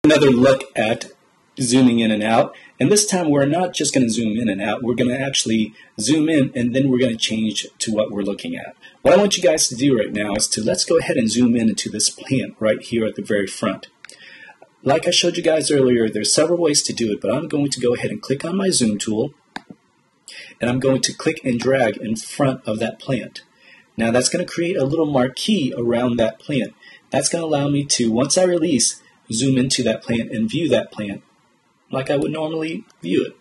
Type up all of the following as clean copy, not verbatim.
Another look at zooming in and out, and this time we're not just going to zoom in and out, we're going to actually zoom in and then we're going to change to what we're looking at. What I want you guys to do right now is let's go ahead and zoom in into this plant right here at the very front. Like I showed you guys earlier, there's several ways to do it, but I'm going to go ahead and click on my zoom tool, and I'm going to click and drag in front of that plant. Now that's going to create a little marquee around that plant. That's going to allow me to, once I release, zoom into that plant and view that plant like I would normally view it.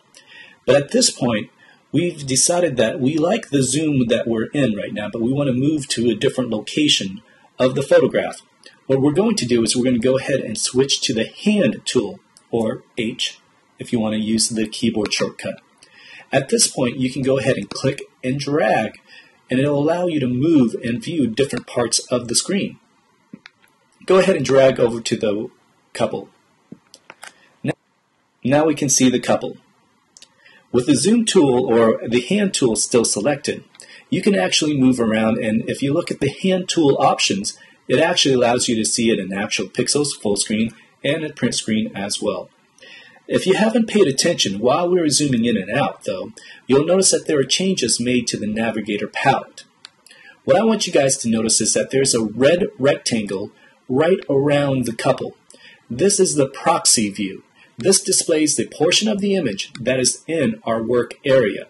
But at this point, we've decided that we like the zoom that we're in right now, but we want to move to a different location of the photograph. What we're going to do is we're going to go ahead and switch to the hand tool, or H, if you want to use the keyboard shortcut. At this point, you can go ahead and click and drag, and it'll allow you to move and view different parts of the screen. Go ahead and drag over to the couple. Now we can see the couple. With the zoom tool or the hand tool still selected, you can actually move around, and if you look at the hand tool options, it actually allows you to see it in actual pixels, full screen, and in print screen as well. If you haven't paid attention while we were zooming in and out, though, you'll notice that there are changes made to the Navigator palette. What I want you guys to notice is that there's a red rectangle right around the couple. This is the proxy view. This displays the portion of the image that is in our work area.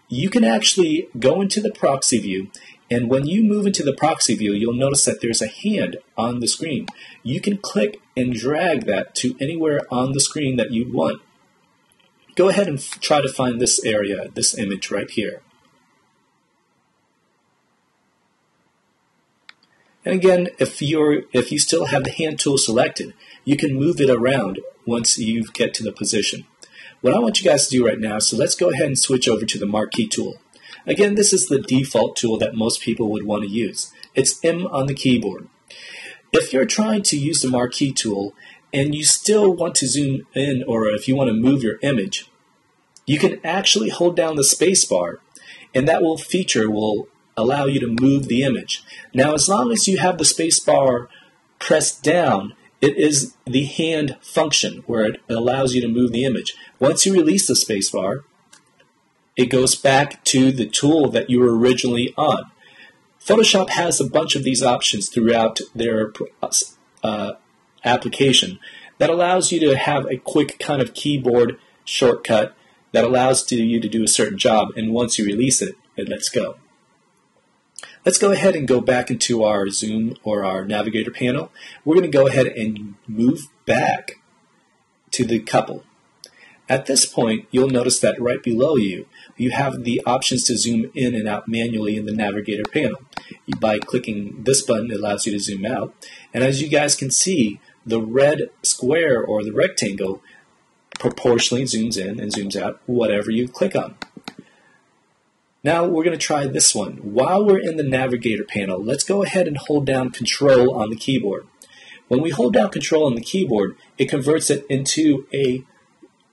You can actually go into the proxy view, and when you move into the proxy view, you'll notice that there's a hand on the screen. You can click and drag that to anywhere on the screen that you want. Go ahead and try to find this area, this image right here. And again, if you still have the hand tool selected, you can move it around once you get to the position. What I want you guys to do right now, so let's go ahead and switch over to the marquee tool. Again, this is the default tool that most people would want to use. It's M on the keyboard. If you're trying to use the marquee tool and you still want to zoom in, or if you want to move your image, you can actually hold down the space bar, and that feature will allow you to move the image. Now, as long as you have the space bar pressed down, it is the hand function where it allows you to move the image. Once you release the space bar, it goes back to the tool that you were originally on. Photoshop has a bunch of these options throughout their application that allows you to have a quick kind of keyboard shortcut that allows you to do a certain job, and once you release it, it lets go. Let's go ahead and go back into our zoom or our navigator panel. We're going to go ahead and move back to the couple. At this point, you'll notice that right below you, you have the options to zoom in and out manually in the navigator panel. By clicking this button, it allows you to zoom out. And as you guys can see, the red square or the rectangle proportionally zooms in and zooms out whatever you click on. Now we're going to try this one. While we're in the navigator panel, let's go ahead and hold down Control on the keyboard. When we hold down Control on the keyboard, it converts it into a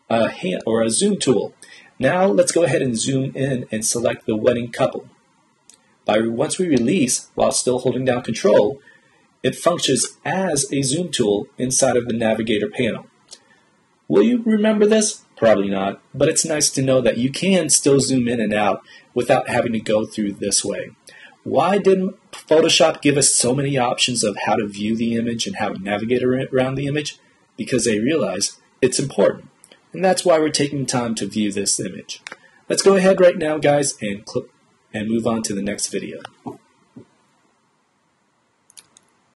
hand or a zoom tool. Now let's go ahead and zoom in and select the wedding couple. Once we release, while still holding down Control, it functions as a zoom tool inside of the navigator panel. Will you remember this? Probably not, but it's nice to know that you can still zoom in and out without having to go through this way. Why didn't Photoshop give us so many options of how to view the image and how to navigate around the image? Because they realize it's important. And that's why we're taking time to view this image. Let's go ahead right now, guys, and move on to the next video.